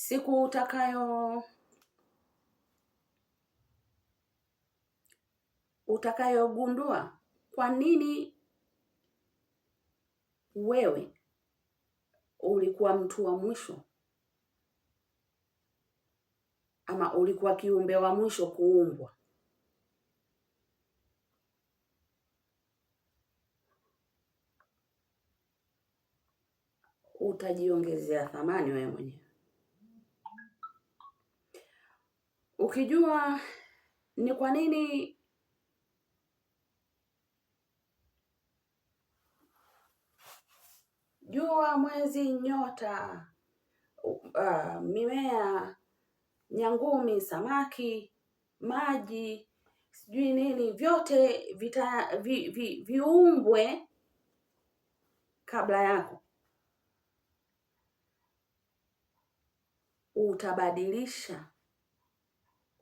Siku utakayogundua kwa nini wewe ulikuwa mtu wa mwisho ama ulikuwa kiumbe wa mwisho kuumbwa, utajiongezea thamani wewe mwenyewe. Ukijua ni kwa nini jua, mwezi, nyota, mimea, nyangumi, samaki, maji, sijui nini, vyote viumbwe kabla yako, utabadilisha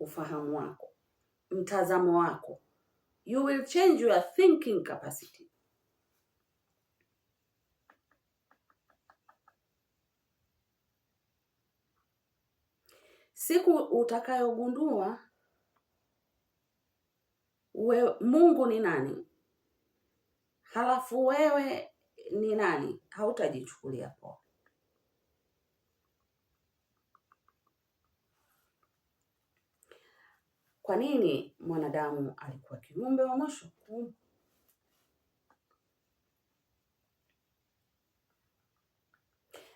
ufahamu wako, mtazamo wako. You will change your thinking capacity. Siku utakayogundua Mungu ni nani, halafu wewe ni nani, hautajichukulia poa. Kwa nini mwanadamu alikuwa kiumbe wa mwisho?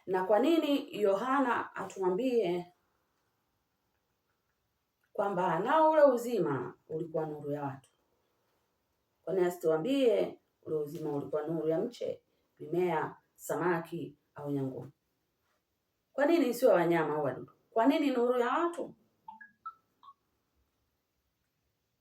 Na kwa nini Yohana atuambie kwamba nao ule uzima ulikuwa nuru ya watu? Kwa nini asituambie ule uzima ulikuwa nuru ya mche, mimea, samaki au nyangumi? Kwa nini sio wanyama au wadudu? Kwa nini nuru ya watu?